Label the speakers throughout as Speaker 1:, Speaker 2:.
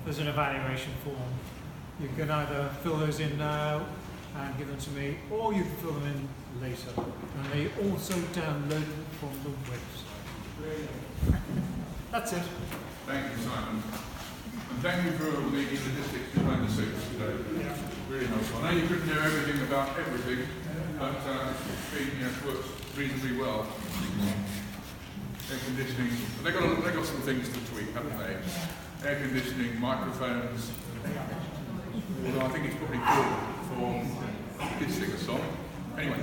Speaker 1: there's an evaluation form. You can either fill those in now and give them to me, or you can fill them in later. And they also download from the website. That's it.
Speaker 2: Thank you, Simon. And thank you for all the statistics behind the scenes today.
Speaker 1: Yeah.
Speaker 2: Really helpful. I know you couldn't know everything about everything, but it's been, works reasonably well. Air conditioning, they've got some things to tweak, haven't they? Air conditioning, microphones. Although I think it's probably good for kids sing a song. Anyway,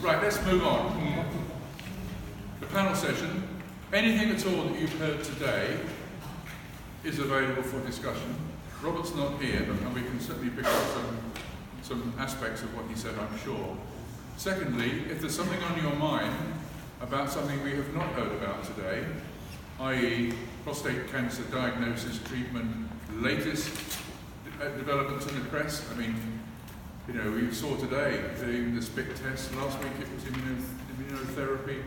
Speaker 2: right, let's move on. The panel session. Anything at all that you've heard today is available for discussion. Robert's not here, but we can certainly pick up some aspects of what he said, I'm sure. Secondly, if there's something on your mind about something we have not heard about today, i.e. prostate cancer diagnosis, treatment, latest developments in the press. I mean, we saw today the spit test. Last week it was immunotherapy.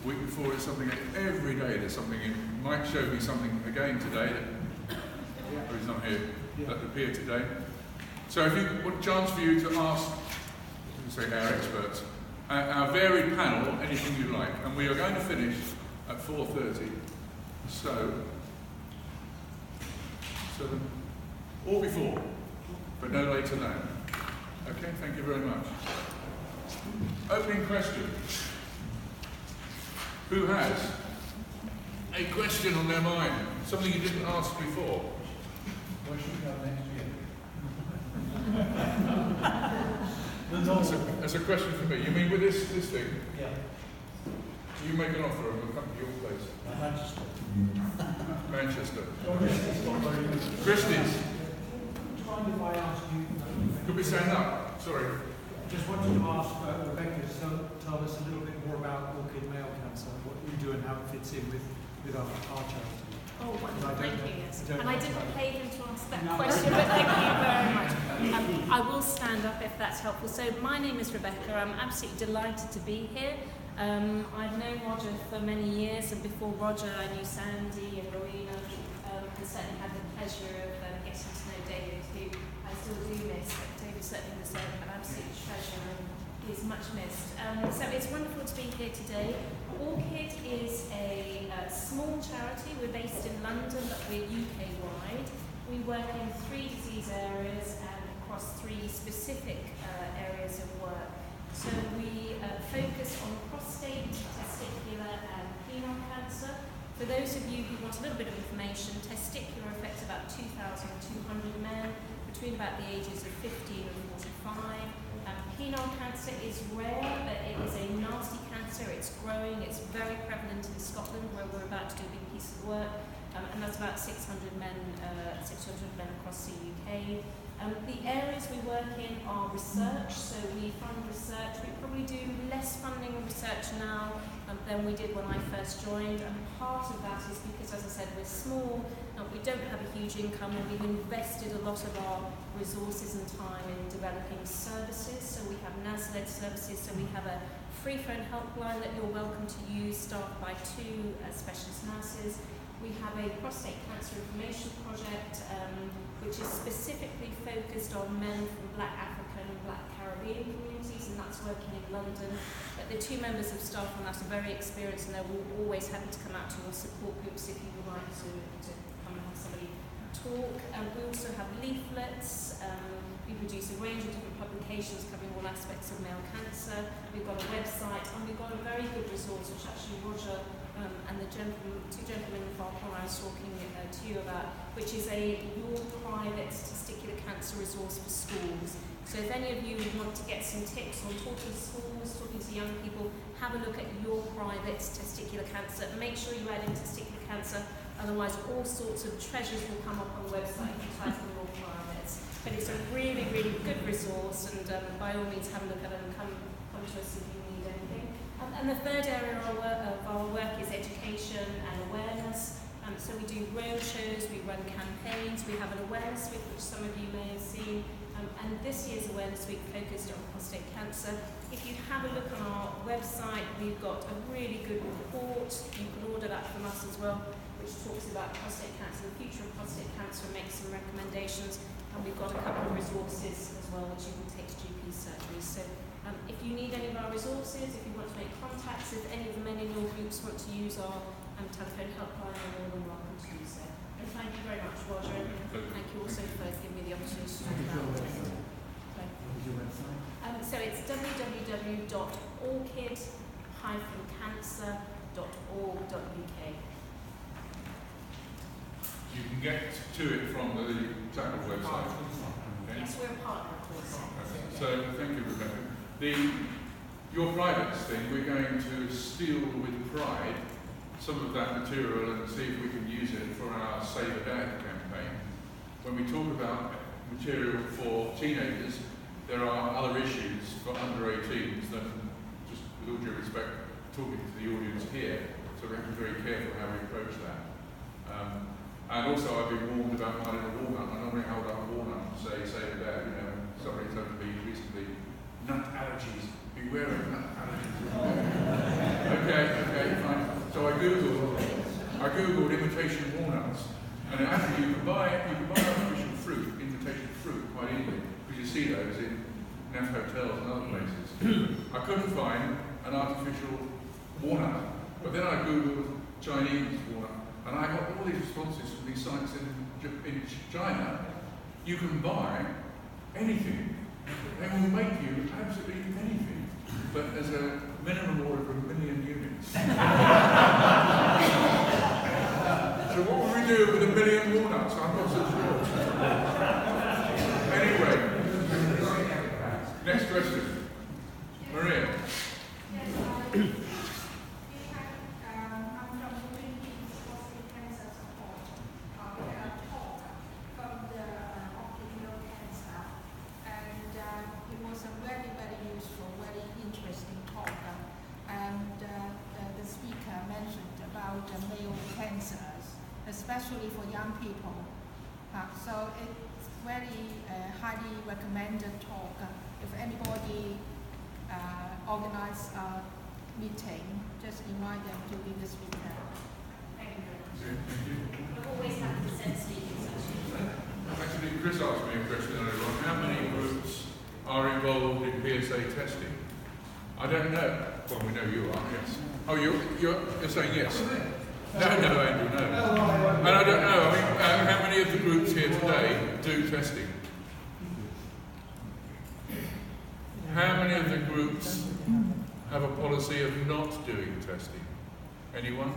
Speaker 2: The week before it's something. Every day there's something. It might show me something again today that he's not here. That appeared today. So if you want a chance for you to ask, say our experts, our varied panel, anything you like, and we are going to finish at 4:30. So or before, but no later than. Okay, thank you very much. Opening question. Who has a question on their mind? Something you didn't ask before?
Speaker 3: Where should we go next year?
Speaker 2: That's a question for me. You mean with this thing?
Speaker 3: Yeah.
Speaker 2: Do you make an offer and we'll come to your place?
Speaker 3: Manchester.
Speaker 2: Manchester.
Speaker 3: Christie's.
Speaker 2: Christie's.
Speaker 3: Mind if I ask you?
Speaker 2: Could we stand up? Sorry.
Speaker 3: Just wanted to ask Rebecca to tell us a little bit more about orchid male cancer, what you do and how it fits in with our charity.
Speaker 4: Oh, wonderful. Thank you, yes.
Speaker 3: don't
Speaker 4: And I
Speaker 3: know.
Speaker 4: didn't pay him to ask that question, but thank you very much. I will stand up if that's helpful. So my name is Rebecca. I'm absolutely delighted to be here. I've known Roger for many years, and before Roger I knew Sandy and Rowena, and certainly had the pleasure of getting to know David, who I still do miss. But David certainly was an absolute treasure and is much missed. So it's wonderful to be here today. Orchid is a small charity. We're based in London, but we're UK-wide. We work in 3 disease areas and across 3 specific areas of work. So we focus on prostate, testicular and penile cancer. For those of you who want a little bit of information, testicular affects about 2,200 men between about the ages of 15 and 45. Penile cancer is rare, but it is a nasty cancer. It's growing. It's very prevalent in Scotland, where we're about to do a big piece of work, and that's about 600 men across the UK. The areas we work in are research, so we fund research. We probably do less funding of research now than we did when I first joined, and part of that is because, as I said, we're small, we don't have a huge income, and we've invested a lot of our resources and time in developing services. So we have NAS-led services, so we have a free phone helpline that you're welcome to use, staffed by 2 specialist nurses. We have a prostate cancer information project, which is specifically focused on men from Black African and Black Caribbean communities, and that's working in London. But the 2 members of staff on that are very experienced, and they're always happy to come out to your support groups if you would like to come and have somebody talk. We also have leaflets. We produce a range of different publications covering all aspects of male cancer. We've got a website, and we've got a very good resource, which actually Roger and the 2 gentlemen from I was talking to you about, which is your private testicular cancer resource for schools. So if any of you want to get some tips on talking to schools, talking to young people, have a look at your private testicular cancer. Make sure you add in testicular cancer, otherwise all sorts of treasures will come up on the website if you type in your private. But it's a really, really good resource, and by all means have a look at it and come to us if you need anything. And the third area of our work is education and awareness. So we do road shows, we run campaigns, we have an awareness week, which some of you may have seen. And this year's awareness week focused on prostate cancer. If you have a look on our website, we've got a really good report. You can order that from us as well, which talks about prostate cancer, the future of prostate cancer, and makes some recommendations, and we've got a couple of resources as well which you can take to GP surgeries. So if you need any of our resources, if you want to make contacts, if any of the men in your groups want to use our telephone helpline, you're more than welcome to do so. And thank you very much, Roger, and thank you also for giving me the opportunity to talk about testing. So it's www.orchid-cancer.org.uk.
Speaker 2: You can get to it from the TACL website. Okay?
Speaker 4: Yes, we're a partner, of course.
Speaker 2: Okay. So thank you, Rebecca. Your privates thing, we're going to steal with pride some of that material and see if we can use it for our Save a Dad campaign. When we talk about material for teenagers, there are other issues for under 18s that, just with all due respect, talking to the audience here, so we have to be very careful how we approach that. And also I've been warned about my little walnut. I normally hold up a walnut and say, Save a Dad, somebody told me recently, nut allergies, beware of nut allergies. Okay, fine. So I googled imitation walnuts, and actually you can buy artificial fruit, imitation fruit, quite easily, because you see those in Neff hotels and other places. I couldn't find an artificial walnut, but then I googled Chinese walnut, and I got all these responses from these sites in China. You can buy anything. They will make you absolutely anything, but there's a minimum order of 1 million units. So what will we do with 1 million walnuts? I'm not so sure. Anyway, next question. Maria.
Speaker 5: Yes, I'm from Prostate Cancer Support. We had a talk from the occupational cancer, and it was a very, very useful, very interesting talk. And the speaker mentioned about male cancers, especially for young people. So it's very highly recommended talk. If anybody organize a meeting, just invite them to be the speaker.
Speaker 4: Thank you very much.
Speaker 2: Thank you.
Speaker 4: We've always had to send speakers,
Speaker 2: Actually, Chris asked me a question earlier on. How many groups are involved in PSA testing? I don't know. Well, we know you are, yes. Oh, you're saying yes? No, Andrew, no. And I don't know. I mean, how many of the groups here today do testing? How many of the groups have a policy of not doing testing? Anyone?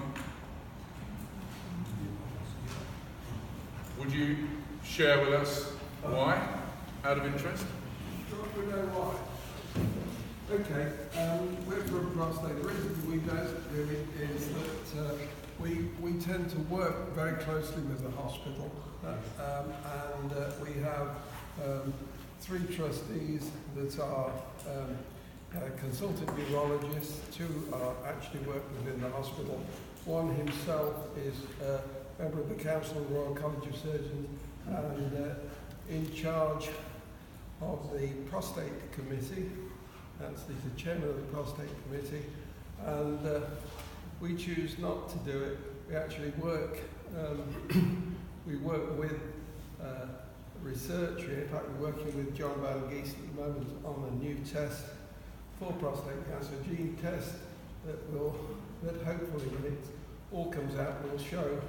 Speaker 2: Would you share with us why, out of interest?
Speaker 6: We know why. Okay, we're from Prostate. The reason we don't really is that we tend to work very closely with the hospital, and we have 3 trustees that are consultant urologists. 2 are actually work within the hospital. One himself is a member of the Council of the Royal College of Surgeons and in charge of the Prostate Committee. He's the chairman of the Prostate Committee, and we choose not to do it. We actually work. We work with research. In fact, we're working with John Van Geest at the moment on a new test for prostate cancer, gene test that hopefully, when it all comes out, will show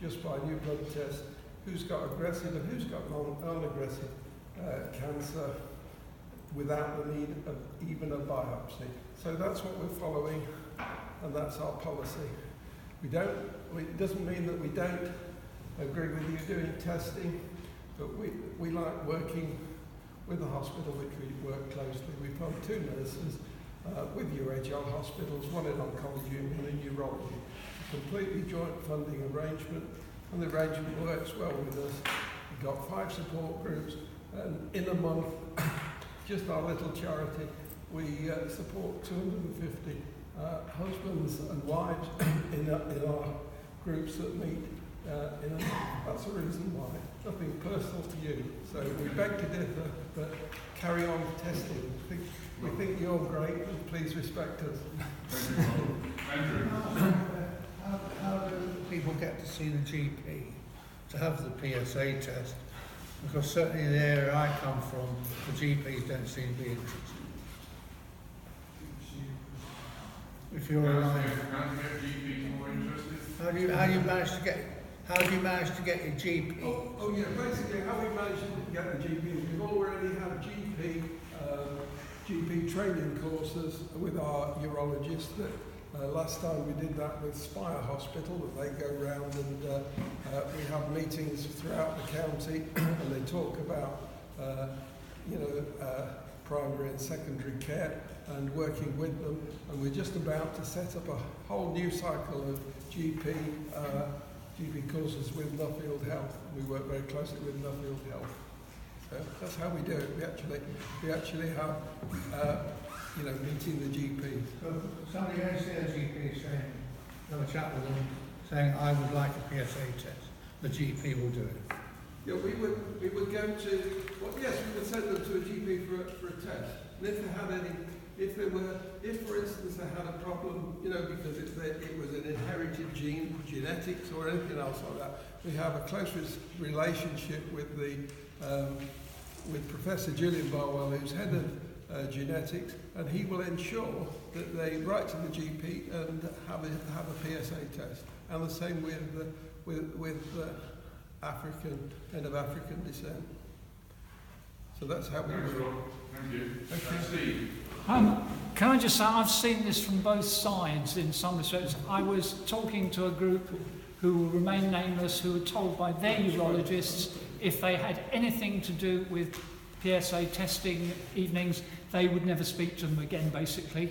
Speaker 6: just by new blood test who's got aggressive and who's got non-aggressive cancer, without the need of even a biopsy. So that's what we're following, and that's our policy. It doesn't mean that we don't agree with you doing testing, but we like working with the hospital, which we work closely. We've got 2 nurses with UHL hospitals, one in oncology and one in urology. A completely joint funding arrangement, and the arrangement works well with us. We've got 5 support groups, and in a month, just our little charity, we support 250 husbands and wives in our groups that meet. That's the reason why. Nothing personal to you. So we beg to differ, but carry on testing. We think you're great, and please respect us.
Speaker 2: Andrew.
Speaker 7: How do people get to see the GP? to have the PSA test, because certainly in the area I come from, the GPs don't seem to be interested. If you're alive,
Speaker 2: How do you get GPs more interested?
Speaker 7: how do you manage to get your GP?
Speaker 6: Oh yeah, basically how we managed to get the GP is we've already had GP training courses with our urologists. That last time we did that with Spire Hospital, that they go round and we have meetings throughout the county and they talk about primary and secondary care and working with them, and we're just about to set up a whole new cycle of GP courses with Nuffield Health. We work very closely with Nuffield Health. So that's how we do it. We actually have meeting the GPs.
Speaker 7: So somebody goes to their GP saying, have a chat with them, saying, I would like a PSA test. The GP will do it.
Speaker 6: Yeah, we would go to, well, yes, we would send them to a GP for a test. And if they had any, if for instance they had a problem, because it was an inherited gene, genetics or anything else like that, we have a close relationship with with Professor Gillian Barwell, who's head of genetics, and he will ensure that they write to the GP and have a PSA test. And the same with men of African descent. So that's how we do it.
Speaker 2: Thank you.
Speaker 6: Okay.
Speaker 2: Steve.
Speaker 3: Can I just say, I've seen this from both sides in some respects. I was talking to a group who will remain nameless, who were told by their urologists if they had anything to do with PSA testing evenings, they would never speak to them again, basically.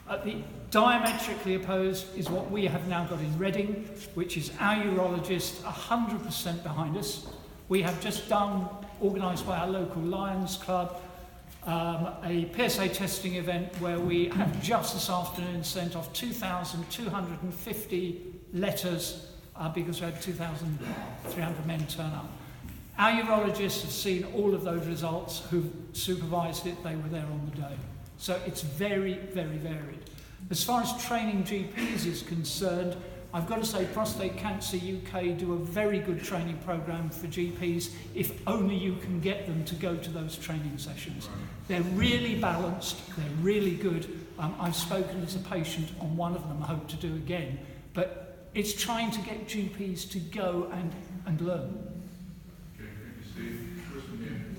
Speaker 3: The diametrically opposed is what we have now got in Reading, which is our urologist 100% behind us. We have just done, organised by our local Lions Club, a PSA testing event where we have just this afternoon sent off 2,250 letters because we had 2,300 men turn up. Our urologists have seen all of those results, who've supervised it, they were there on the day. So it's very, very varied. As far as training GPs is concerned, I've got to say Prostate Cancer UK do a very good training programme for GPs if only you can get them to go to those training sessions. They're really balanced, they're really good. I've spoken as a patient on one of them, I hope to do again. But it's trying to get GPs to go and learn.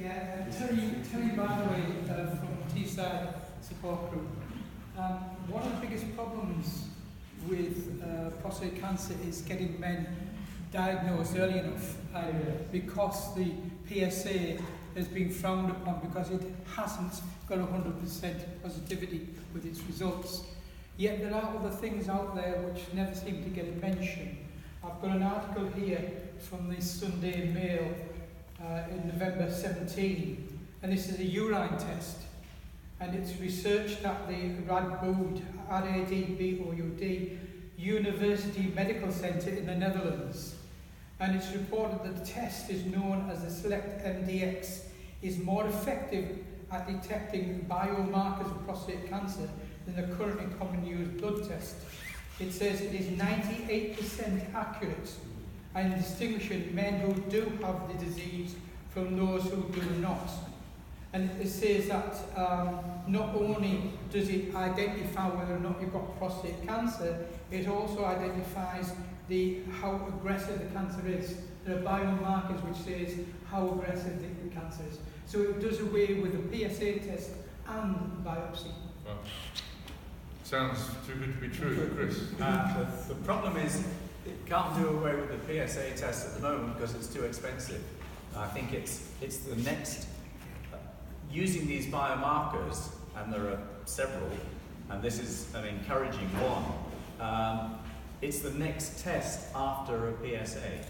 Speaker 8: Yeah, Terry by the way, from Teesside Support Group. One of the biggest problems with prostate cancer is getting men diagnosed early enough, because the PSA has been frowned upon because it hasn't got 100% positivity with its results. Yet there are other things out there which never seem to get a mention. I've got an article here from the Sunday Mail in November 17, and this is a urine test, and it's researched at the Radboud, R-A-D-B-O-U-D, University Medical Centre in the Netherlands, and it's reported that the test is known as the Select MDX, is more effective at detecting biomarkers of prostate cancer than the currently commonly used blood test. It says it is 98% accurate and distinguishing men who do have the disease from those who do not. And it says that not only does it identify whether or not you've got prostate cancer, it also identifies how aggressive the cancer is. There are biomarkers which says how aggressive the cancer is. So it does away with the PSA test and biopsy.
Speaker 2: Well, sounds too good to be true, Chris.
Speaker 9: The problem is it can't do away with the PSA test at the moment because it's too expensive. I think it's the next, using these biomarkers, and there are several, and this is an encouraging one, it's the next test after a PSA.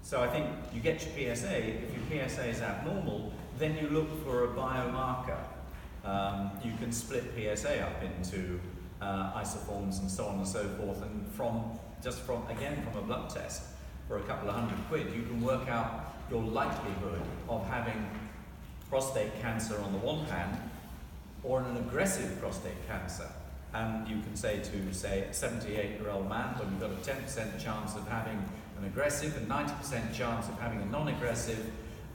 Speaker 9: So I think you get your PSA, if your PSA is abnormal, then you look for a biomarker. You can split PSA up into isoforms and so on and so forth, and from a blood test for a couple of £100, you can work out your likelihood of having prostate cancer on the one hand, or an aggressive prostate cancer. And you can say to, say, a 78-year-old man, well, you've got a 10% chance of having an aggressive and 90% chance of having a non-aggressive,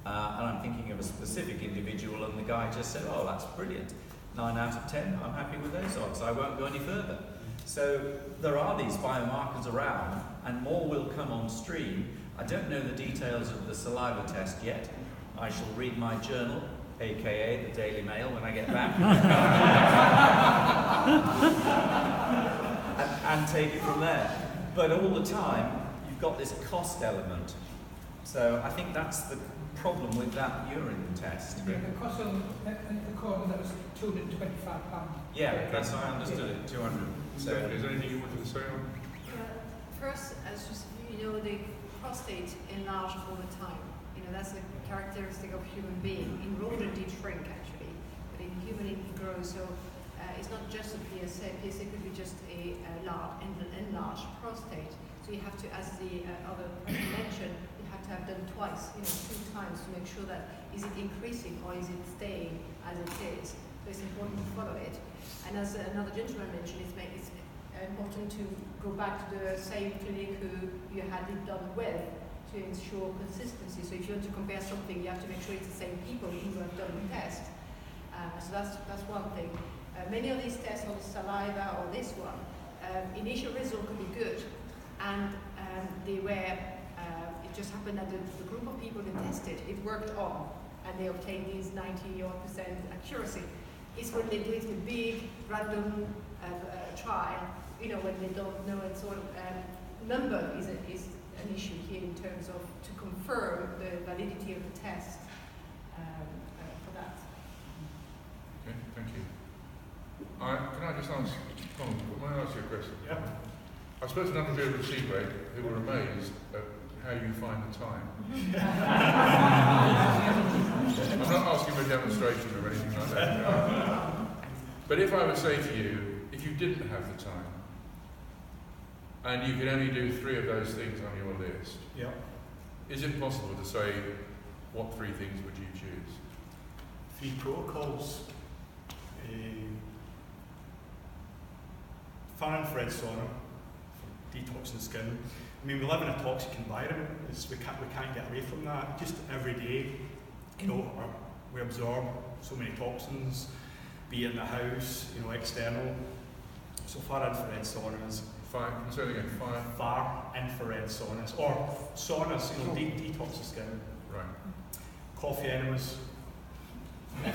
Speaker 9: and I'm thinking of a specific individual, and the guy just said, oh, that's brilliant. 9 out of 10, I'm happy with those odds, I won't go any further. So there are these biomarkers around, and more will come on stream. I don't know the details of the saliva test yet. I shall read my journal, aka the Daily Mail, when I get back. and take it from there. But all the time, you've got this cost element. So I think that's the problem with that urine test.
Speaker 8: Yeah, the cost of the corner, that was £225.
Speaker 9: Yeah, that's how I understood it, 200.
Speaker 2: So, is there anything you wanted to say on?
Speaker 10: First, as you know, the prostate enlarges all the time. You know, that's a characteristic of human being. In rodent it shrink actually, but in human it grows. So it's not just a PSA. PSA could be just a enlarged prostate. So you have to, as the other person mentioned, you have to have done twice, 2 times to make sure that is it increasing or is it staying as it is. So it's important to follow it. And as another gentleman mentioned, it's important to go back to the same clinic who you had it done with to ensure consistency. So if you want to compare something, you have to make sure it's the same people who have done the test. So that's one thing. Many of these tests on the saliva or this one, initial result could be good, and they were. It just happened that the group of people they tested, it worked on, and they obtained these 90% accuracy. It's when they do it with big random trial, when they don't know it sort of number is an issue here in terms of to confirm the validity of the test for that.
Speaker 2: Okay, thank you. Can I just ask, may I ask you a question?
Speaker 11: Yeah.
Speaker 2: I spoke to a number of people at Seabreak who were amazed at how you find the time. I'm not asking for a demonstration or anything like that. But if I would say to you, if you didn't have the time, and you could only do 3 of those things on your list,
Speaker 11: Yeah.
Speaker 2: is it possible to say what 3 things would you choose?
Speaker 11: 3 protocols. Far-infrared sauna for detoxing the skin. I mean, we live in a toxic environment. We can't get away from that. Just every day, we absorb so many toxins, be it in the house, external. So far-infrared saunas.
Speaker 2: Say it again,
Speaker 11: Far-infrared saunas, or saunas, detox the skin.
Speaker 2: Right.
Speaker 11: Coffee enemas.
Speaker 2: Yeah,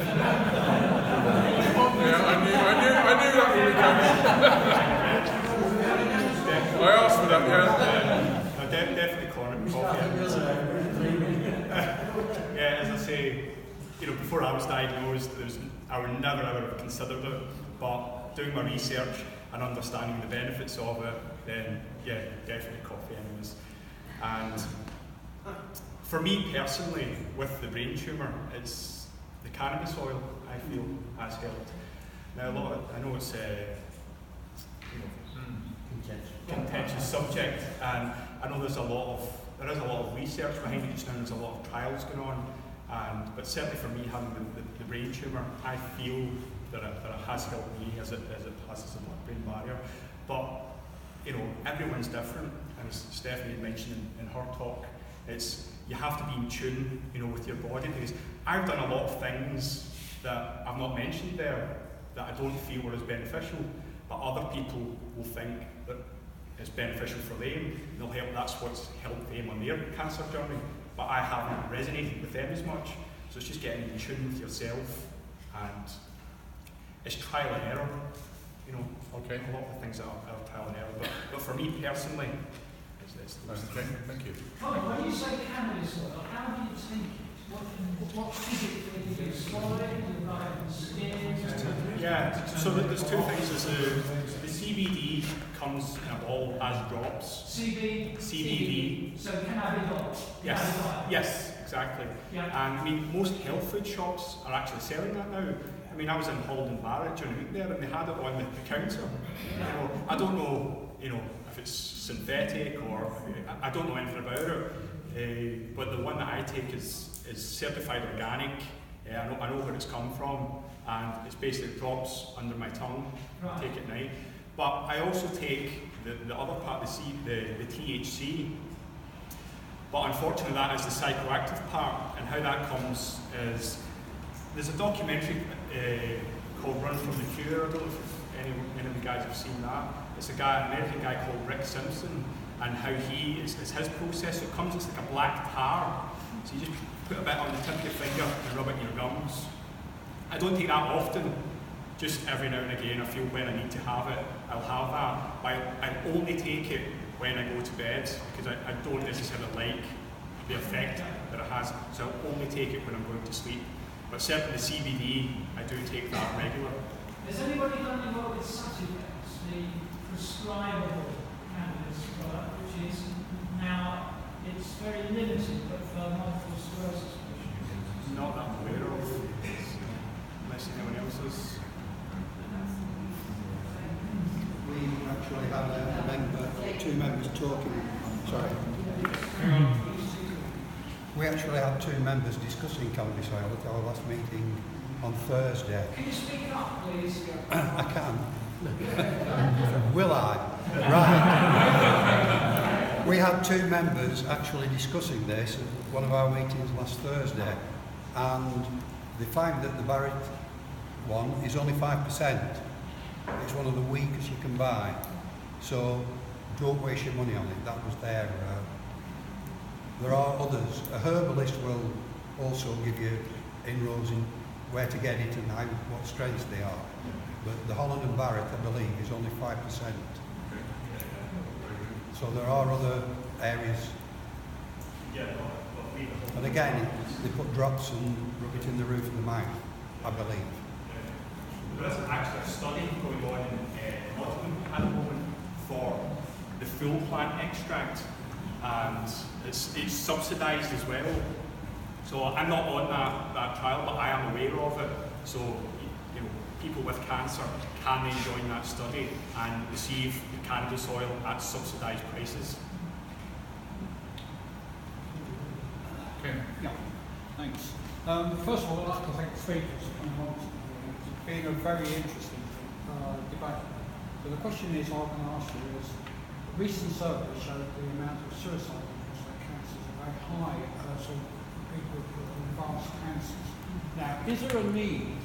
Speaker 2: I knew that would be coming. I asked for that, yeah.
Speaker 11: Definitely coffee enemas. Yeah, as I say, before I was diagnosed, I would never ever have considered it, but doing my research and understanding the benefits of it, then yeah, definitely coffee enemas. And for me personally, with the brain tumour, it's the cannabis oil I feel has helped. Now I know it's contentious subject, and I know there is a lot of research behind it just now. There's a lot of trials going on, but certainly for me, having the brain tumour, I feel that it has helped me as it passes the blood-brain barrier. But everyone's different, and as Stephanie mentioned in her talk, you have to be in tune, with your body, because I've done a lot of things that I've not mentioned there that I don't feel were as beneficial, but other people will think that it's beneficial for them. That's what's helped them on their cancer journey, but I haven't resonated with them as much. So it's just getting in tune with yourself, and it's trial and error.
Speaker 2: Okay.
Speaker 11: A lot of the things that are trial and error, but for me personally, it's
Speaker 2: okay, thank you.
Speaker 3: When you say cannabis oil, how do you take it? What physically do you swallow it? Do you buy it in skin?
Speaker 11: Yeah, so there's 2 things. The CBD comes in a ball as drops. CBD.
Speaker 3: So cannabis.
Speaker 11: Yes, exactly. Yeah. And most health food shops are actually selling that now. I was in Holden Barrett during the week there, and they had it on the counter. I don't know, if it's synthetic or I don't know anything about it. But the one that I take is certified organic. I know where it's come from, and it's basically drops under my tongue. I take it at night. But I also take the other part, the THC, But unfortunately that is the psychoactive part, and how that comes is, there's a documentary called Run From The Cure. I don't know if any of you guys have seen that. It's an American guy called Rick Simpson, and how it's his process. So it comes, it's like a black tar. So you just put a bit on the tip of your finger and rub it in your gums. I don't take that often, just every now and again. I feel when I need to have it, I'll have that. But I only take it when I go to bed, because I don't necessarily like the effect that it has. So I'll only take it when I'm going to sleep. But certainly the CBD, I do take that regular.
Speaker 3: Has anybody done any work with Sativex, the prescribable cannabis product, which is now, it's very limited, but for multiple sclerosis patients?
Speaker 11: Not that I'm aware of, unless anyone else is.
Speaker 12: We actually had a member, two members talking. Sorry. We actually had two members discussing cannabis oil at our last meeting on Thursday.
Speaker 3: Can you speak up, please?
Speaker 12: I can. Will I? Right. We had two members actually discussing this at one of our meetings last Thursday, and they found that the Barrett one is only 5%. It's one of the weakest you can buy, so don't waste your money on it. That was there. There are others. A herbalist will also give you inroads in where to get it and how, what strengths they are. But the Holland and Barrett, I believe, is only 5%. So there are other areas. And again, they put drops and rub it in the roof of the mouth, I believe.
Speaker 11: There is actually a study going on in Nottingham at the moment for the full plant extract, and it's subsidised as well. So I'm not on that trial, but I am aware of it. So you know, people with cancer can then join that study and receive the cannabis oil at subsidised prices.
Speaker 2: Okay.
Speaker 8: Yeah, thanks. First of all, I'd like to thank the speakers. It's been a very interesting debate. So the question is, I'm going to ask you is, recent surveys showed the amount of suicide in prostate cancers are very high for people with advanced cancers. Now, is there a need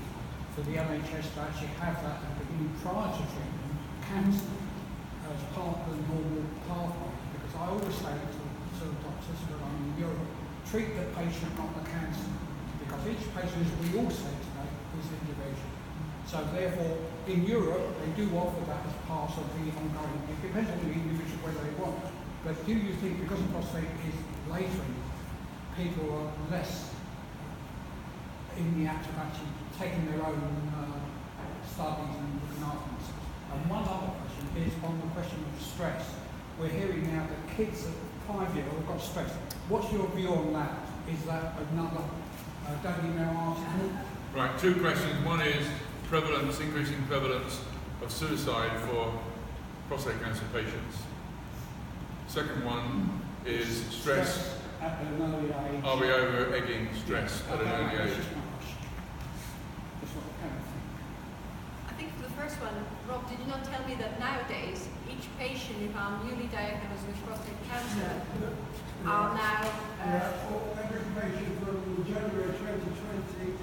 Speaker 8: for the NHS to actually have that at the beginning prior to treatment, cancer, as part of the normal pathway? Because I always say to doctors when I'm in Europe, treat the patient, not the cancer. Because each patient, as we all say today, is individual. So therefore, in Europe, they do offer that as part of the ongoing. It depends on the individual whether they want. But do you think, because prostate is later, people are less in the act of actually taking their own studies and looking after themselves? And one other question is on the question of stress. We're hearing now that kids at 5-year-old have got stress. What's your view on that? Is that another Daily Mail article?
Speaker 2: Right, two questions. One is prevalence, increasing prevalence of suicide for prostate cancer patients. Second one is stress.
Speaker 8: At an early age.
Speaker 2: Are we over egging stress at an early age?
Speaker 10: I think for the first one, Rob, did you not tell me that nowadays each patient, if I'm newly diagnosed with prostate cancer, are now...
Speaker 6: every patient from January 2020,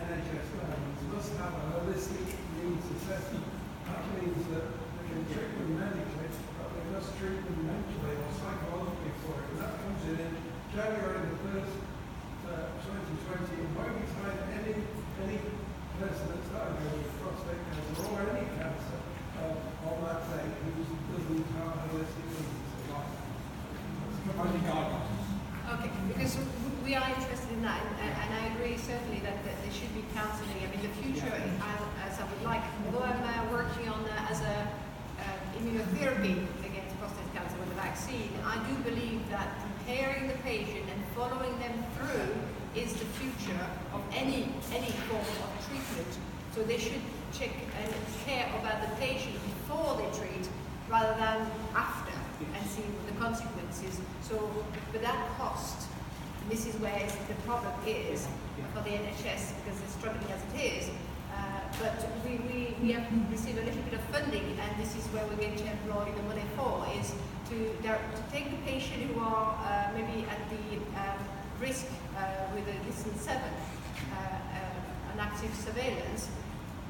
Speaker 6: NHS guidelines must have a holistic needs assessment. That means that they can treat them medically, but they must treat them mentally or psychologically for it. And that comes in January the 1st, 2020. And by the time any person that's diagnosed with prostate cancer or any cancer on that day who doesn't have a holistic needs assessment.
Speaker 10: Okay, because we are interested in that, and I agree certainly that there should be counselling. I mean, the future, as I would like, although I'm working on as a immunotherapy against prostate cancer with a vaccine, I do believe that preparing the patient and following them through is the future of any form of treatment. So they should check and care about the patient before they treat, rather than after, and see the consequences. So, but that cost, this is where the problem is for the NHS, because they're struggling as it is. But we have received a little bit of funding, and this is where we're going to employ the money for, is to take the patient who are maybe at the risk with a listen 7, an active surveillance,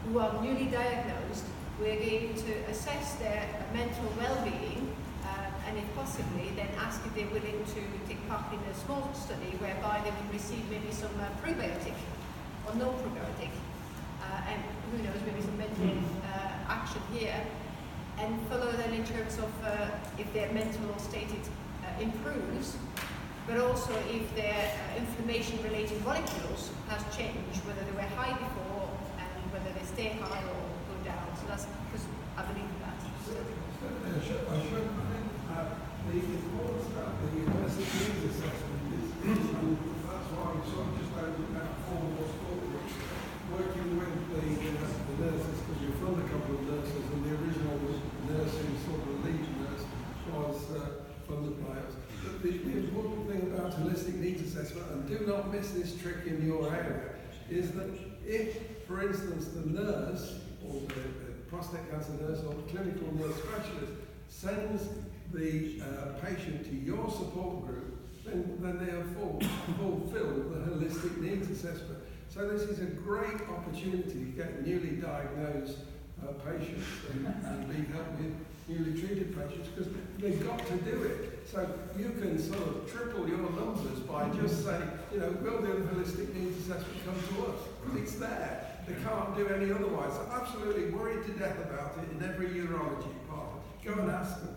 Speaker 10: who are newly diagnosed. We're going to assess their mental well-being and if possibly then ask if they're willing to take part in a small study whereby they would receive maybe some prebiotic or no prebiotic and who knows, maybe some mental action here, and follow then in terms of if their mental state improves, but also if their inflammation-related molecules has changed, whether they were high before and whether they stay high or go down. So that's because I believe in that.
Speaker 6: The importance about the university needs assessment is, that's why we sort of just opened that formal school group, working with the nurses, because we filmed a couple of nurses, and the original nurse who sort of the lead nurse was funded by us. But the important thing about holistic needs assessment, and do not miss this trick in your area, is that if, for instance, the nurse, or the prostate cancer nurse, or the clinical nurse specialist, sends the patient to your support group, then they have fulfilled the holistic needs assessment. So this is a great opportunity to get newly diagnosed patients and be helped with newly treated patients, because they've got to do it. So you can sort of triple your numbers by just saying, you know, we'll do the holistic needs assessment, come to us. It's there. They can't do any otherwise. I'm absolutely worried to death about it in every urology department. Go and ask them.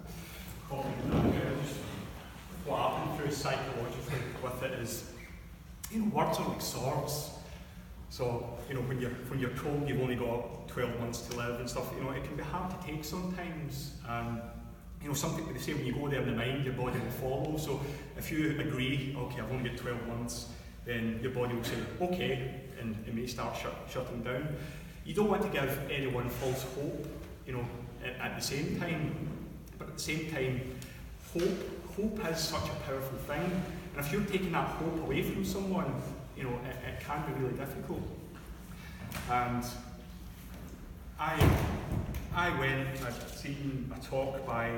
Speaker 11: What happened through psychologically with it is, you know, words are like swords. So, you know, when you're told you've only got 12 months to live and stuff, you know, it can be hard to take sometimes. You know, something they say when you go there in the mind, your body will follow. So if you agree, okay, I've only got 12 months, then your body will say, okay, and it may start shutting down. You don't want to give anyone false hope, you know, at the same time. But at the same time, hope is such a powerful thing. And if you're taking that hope away from someone, you know, it can be really difficult. And I went, I'd seen a talk by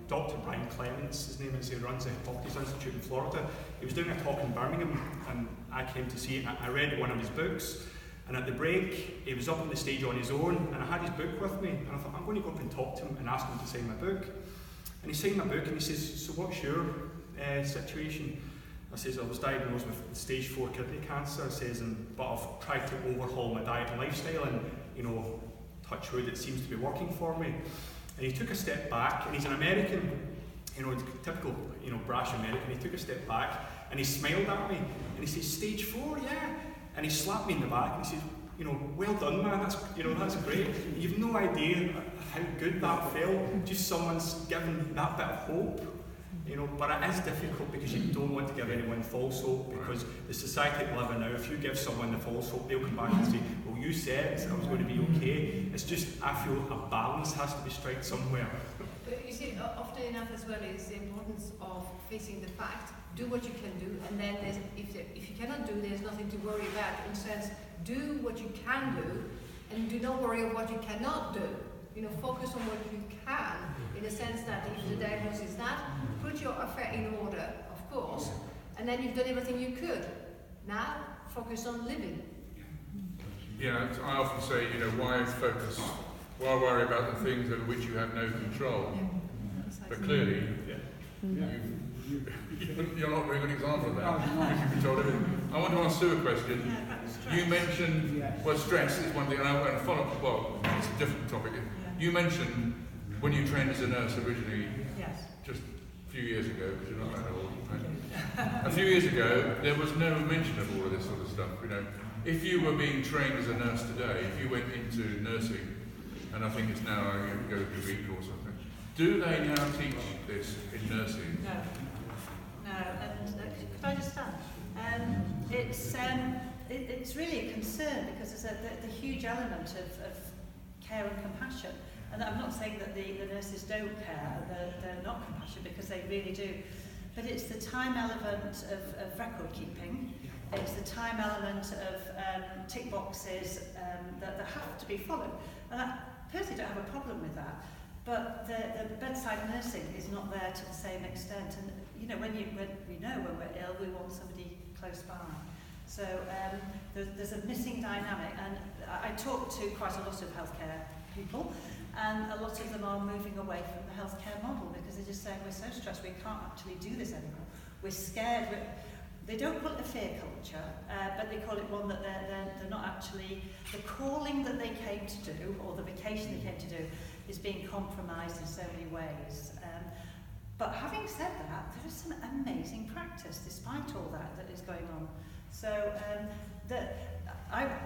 Speaker 11: Dr. Brian Clements, his name is, he runs the Hippocrates Institute in Florida. He was doing a talk in Birmingham, and I came to see it. I read one of his books, and at the break, he was up on the stage on his own, and I had his book with me, and I thought, I'm going to go up and talk to him and ask him to sign my book. And he signed my book, and he says, so what's your situation? I says, I was diagnosed with stage 4 kidney cancer, says, but I've tried to overhaul my diet and lifestyle, and, you know, touch wood, it seems to be working for me. And he took a step back, and he's an American, you know, typical, you know, brash American. He took a step back, and he smiled at me, and he says, stage 4, yeah. And he slapped me in the back, and he said, you know, well done, man, that's, you know, that's great. You've no idea how good that felt, just someone's given that bit of hope. You know, but it is difficult because you don't want to give anyone false hope, because the society we live in now, if you give someone the false hope, they'll come back and say, well, you said I was going to be okay. It's just, I feel a balance has to be struck somewhere.
Speaker 10: But you see, often enough as well is the importance of facing the fact, do what you can do, and then if you cannot do, there's nothing to worry about. In the sense, do what you can do, and do not worry about what you cannot do. You know, focus on what you can, in the sense that if the diagnosis is that, put your affair in order, of course, and then you've done everything you could. Now, focus on living.
Speaker 2: Yeah, I often say, you know, why focus, why worry about the things over which you have no control? But clearly, you're not a very good example of that, because you control everything. I want to ask Sue a question. You mentioned, well, stress is one thing, and I want to follow up, well, it's a different topic. You mentioned when you trained as a nurse originally, just a few years ago, because you're not that old, right? A few years ago, there was no mention of all of this sort of stuff, you know. If you were being trained as a nurse today, if you went into nursing, and I think it's now you go to Greek or something, do they now teach this in nursing?
Speaker 13: No, and could I just start? It's really a concern, because there's the huge element of care and compassion. And I'm not saying that the nurses don't care, they're not compassionate, because they really do. But it's the time element of record keeping, it's the time element of tick boxes that have to be followed. And I personally don't have a problem with that. But the bedside nursing is not there to the same extent. And you know, when we know when we're ill, we want somebody close by. So there's a missing dynamic. And I talk to quite a lot of healthcare people, and a lot of them are moving away from the healthcare model because they're just saying we're so stressed we can't actually do this anymore. We're scared. They don't call it a fear culture, but they call it one that they're not actually, the calling that they came to do, or the vocation they came to do, is being compromised in so many ways. But having said that, there is some amazing practice despite all that is going on. So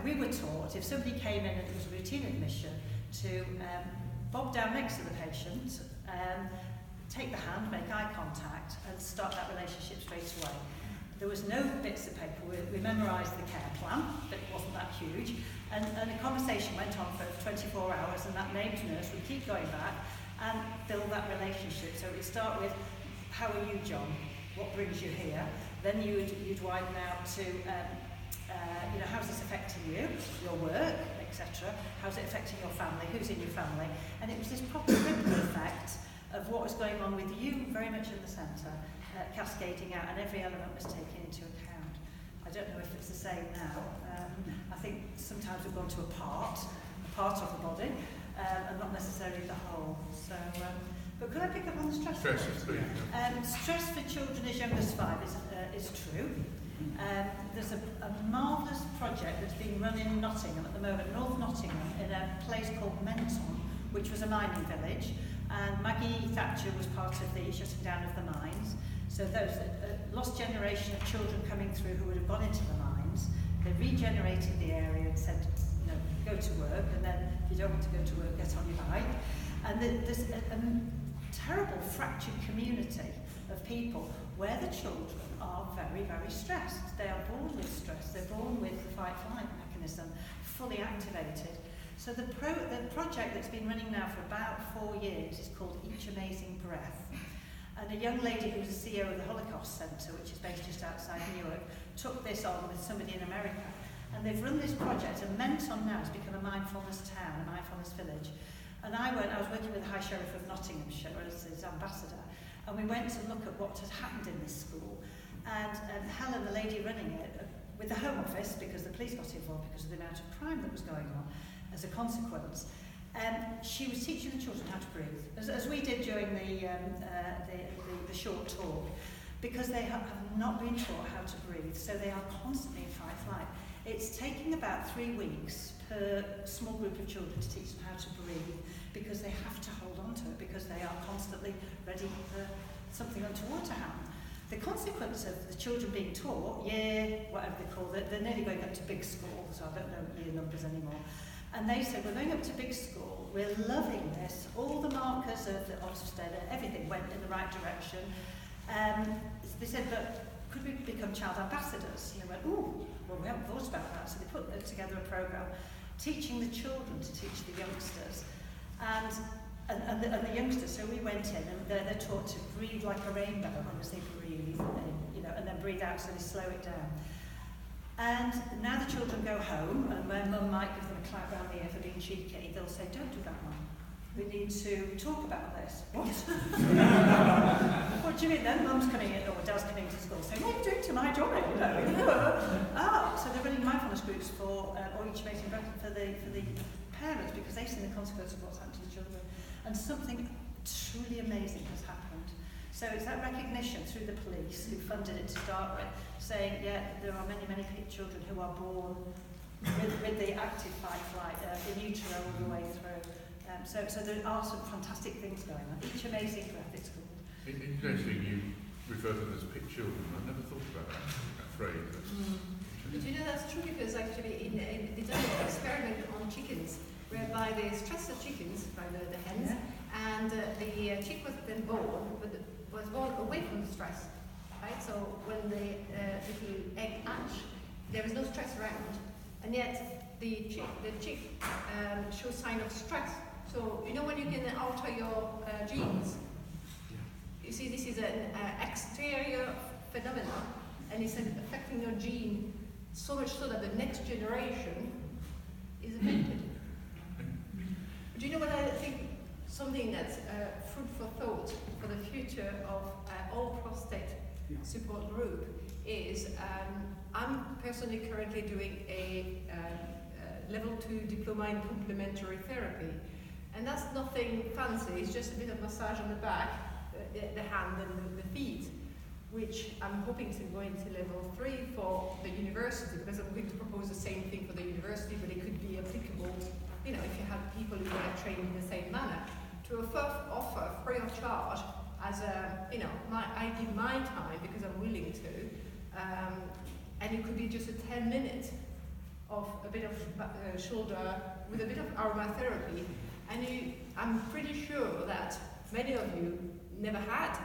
Speaker 13: we were taught if somebody came in and it was a routine admission to bob down next to the patient, take the hand, make eye contact, and start that relationship straight away. There was no bits of paper. We memorised the care plan, but it wasn't that huge. And the conversation went on for 24 hours, and that named nurse would keep going back and build that relationship. So it would start with, how are you, John? What brings you here? Then you'd widen out to, you know, how's this affecting you, your work, etc. How's it affecting your family? Who's in your family? And it was this proper ripple effect of what was going on with you very much in the centre, cascading out, and every element was taken into account. I don't know if it's the same now. I think sometimes we've gone to a part of the body, and not necessarily the whole. So, but could I pick up on the stress? Stress for children as young as 5 is true. There's a marvellous project that's being run in Nottingham at the moment, North Nottingham, in a place called Menton, which was a mining village, and Maggie Thatcher was part of the shutting down of the mines. So those lost generation of children coming through who would have gone into the mines, they regenerated the area and said, you know, go to work, and then if you don't want to go to work, get on your bike. And there's a terrible fractured community of people where the children are very, very stressed. They are born with stress. They're born with the fight-flight mechanism fully activated. So the project that's been running now for about 4 years is called Each Amazing Breath. And a young lady who was the CEO of the Holocaust Centre, which is based just outside Newark, took this on with somebody in America. And they've run this project, and Menton now has become a mindfulness town, a mindfulness village. And I was working with the High Sheriff of Nottinghamshire as his ambassador, and we went to look at what had happened in this school. And Helen, the lady running it, with the Home Office, because the police got involved because of the amount of crime that was going on as a consequence, she was teaching the children how to breathe, as we did during the short talk, because they have not been taught how to breathe, so they are constantly in fight-flight. It's taking about 3 weeks per small group of children to teach them how to breathe, because they have to hold on to it, because they are constantly ready for something untoward to happen. The consequence of the children being taught, whatever they call it, they're nearly going up to big school, so I don't know year numbers anymore. And they said, we're going up to big school, we're loving this, all the markers of the Prostate, everything went in the right direction. They said, but could we become child ambassadors? And they went, ooh, well, we haven't thought about that. So they put together a programme teaching the children to teach the youngsters. And the youngsters, so we went in, and they're taught to breathe like a rainbow as they breathe, and then breathe out so they slow it down. And now the children go home, and when mum might give them a clap round the ear for being cheeky, they'll say, don't do that, mum. We need to talk about this. What? What do you mean? Then mum's coming in, or dad's coming into school saying, what are you doing to my Johnny? So they're running mindfulness groups for, or Each Amazing Breath for the parents, because they've seen the consequence of what's happened to the children. And something truly amazing has happened. So it's that recognition through the police, who funded it to start with, saying, there are many, many children who are born with the active fight-flight, in utero all the way through. So there are some fantastic things going on. Each Amazing Breath, it's called.
Speaker 2: Interesting, you refer to them as pit children. I've never thought about that phrase.
Speaker 10: But you know that's true, because actually they done an experiment on chickens, whereby they stress the chickens, by the hens, and the chick was then born, but was born away from the stress, right? So when the little egg hatch, there is no stress around, and yet the chick shows sign of stress. So you know when you can alter your genes, you see this is an exterior phenomenon, and it's affecting your gene so much so that the next generation is affected. Do you know what I think something that's food for thought for the future of all prostate support group is I'm personally currently doing a level 2 diploma in complementary therapy, and that's nothing fancy. It's just a bit of massage on the back, the hand and the feet, which I'm hoping to go into level 3 for the university, because I'm going to propose the same thing for the university, but it could be applicable, you know, if you have people who are trained in the same manner, to offer free of charge as a, you know, I give my time because I'm willing to, and it could be just a 10 minutes of a bit of shoulder with a bit of aromatherapy, and I'm pretty sure that many of you never had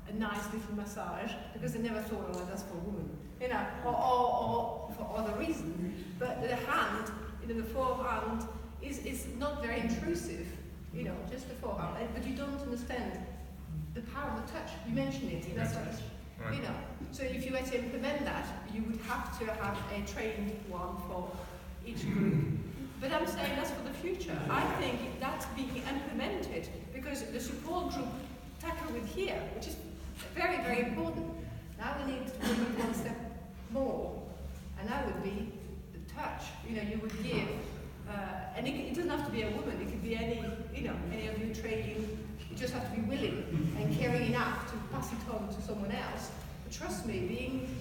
Speaker 10: a nice little massage because they never thought, oh, that's for a woman, you know, or for other reasons. But the hand, you know, the forehand is not very intrusive, you know, just the forehand. But you don't understand the power of the touch. You mentioned it, massage, right. You know. So if you were to implement that, you would have to have a trained one for each group. But I'm saying that's for the future. I think that's being implemented because the support group tackle with here, which is very, very important. Now we need to move one step more, and that would be the touch. You know, you would give, and it doesn't have to be a woman. It could be any, you know, any of you training. You just have to be willing and caring enough to pass it on to someone else. But trust me, being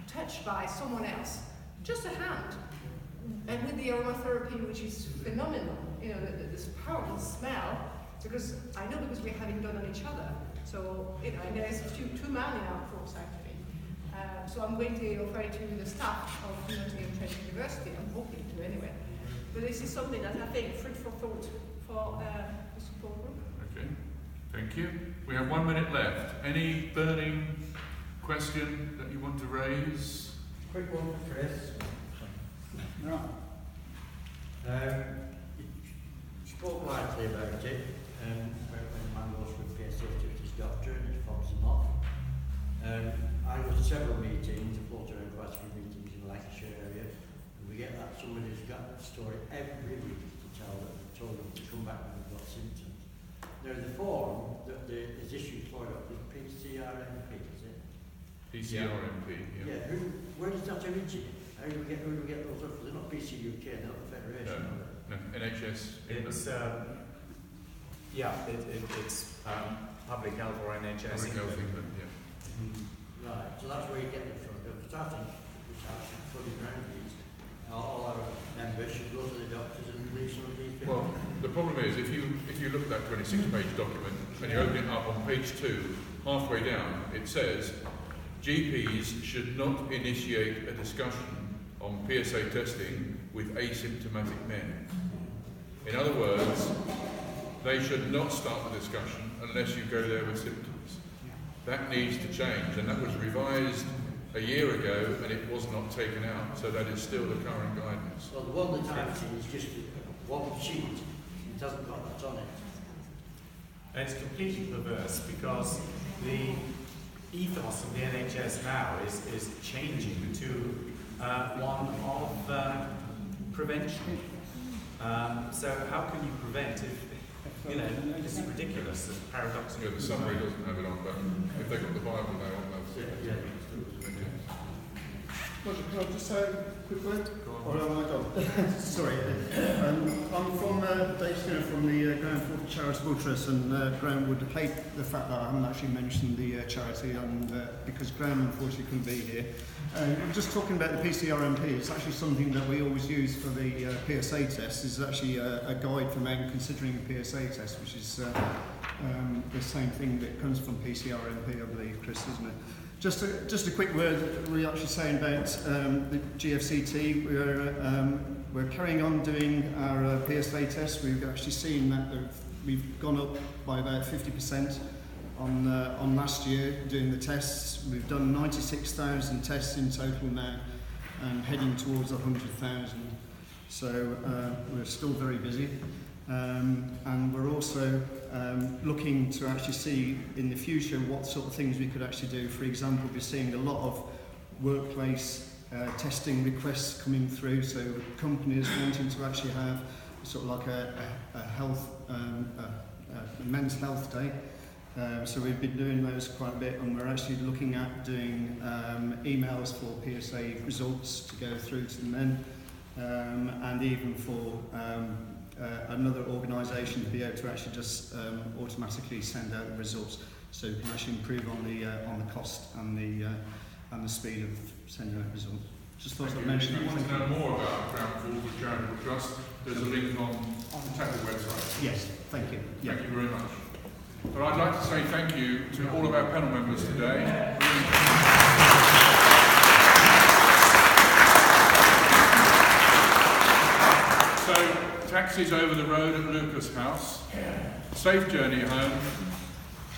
Speaker 10: touched by someone else, just a hand, and with the aromatherapy, which is phenomenal. You know, this powerful smell. Because I know because we're having done on each other. So, you know, and there's two men in our course actually. So I'm going to offer it to the staff of Nottingham Trent University. I'm hoping to anyway. But this is something that I think food for thought for the support group.
Speaker 2: Okay, thank you. We have 1 minute left. Any burning question that you want to raise?
Speaker 14: Quick one for Chris.
Speaker 8: No.
Speaker 14: You spoke lightly about it. When a man goes for a PSA to his doctor and he fobs him off. I go to several meetings, I've brought around quite a few meetings in the Lancashire area, and we get that somebody who's got that story every week to tell them, told them to come back when they've got symptoms. Now the form that is issued for it is PCRMP, is it?
Speaker 2: PCRMP, yeah.
Speaker 14: Where does that originate? Who do we get those up? They're not PCUK, they're not the Federation, are they?
Speaker 2: No, NHS.
Speaker 9: It's it's public health or NHS.
Speaker 2: Public health England, yeah.
Speaker 14: Right, so that's where you get them from. Because I think we should actually put it around these. All our members should go to the doctors and leave some of these.
Speaker 2: Well, the problem is if you look at that 26-page document and you open it up on page 2, halfway down, it says GPs should not initiate a discussion on PSA testing with asymptomatic men. In other words, they should not start the discussion unless you go there with symptoms. That needs to change, and that was revised a year ago and it was not taken out, so that is still the current guidance.
Speaker 14: Well, the one that I've seen is just one sheet, it hasn't got that on it.
Speaker 9: And it's completely perverse because the ethos of the NHS now is changing to one of prevention. So how can you prevent if, you know, this is ridiculous, it's paradoxical.
Speaker 2: Yeah, the summary doesn't have it on, but if they've got the Bible there, they'll see it.
Speaker 14: Yeah.
Speaker 15: Roger, can I just say quickly? Or am I done? Sorry. I'm from from the Ground for Charitable Trust, and Graham would hate the fact that I haven't actually mentioned the charity, and because Graham unfortunately couldn't be here. I'm just talking about the PCRMP. It's actually something that we always use for the PSA test. It's actually a guide for men considering a PSA test, which is the same thing that comes from PCRMP, I believe, Chris, isn't it? Just a quick word that we're actually saying about the GFCT. We're carrying on doing our PSA tests. We've actually seen that we've gone up by about 50% on last year doing the tests. We've done 96,000 tests in total now and heading towards 100,000. So we're still very busy. And we're also looking to actually see in the future what sort of things we could actually do. For example, we're seeing a lot of workplace testing requests coming through, so companies wanting to actually have sort of like a health, a men's health day. So we've been doing those quite a bit, and we're actually looking at doing emails for PSA results to go through to the men, and even for another organisation to be able to actually just automatically send out the results, so we can actually improve on the cost and the speed of sending out results. Just thought I'd mention that.
Speaker 2: If you want to know more about Ground Falls Charitable Trust, there's a link on the TACL website.
Speaker 15: Yes, thank you.
Speaker 2: Thank you very much. But I'd like to say thank you to all of our panel members today. So, taxis over the road at Lucas House. Safe journey home.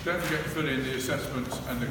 Speaker 2: Don't forget to fill in the assessments and the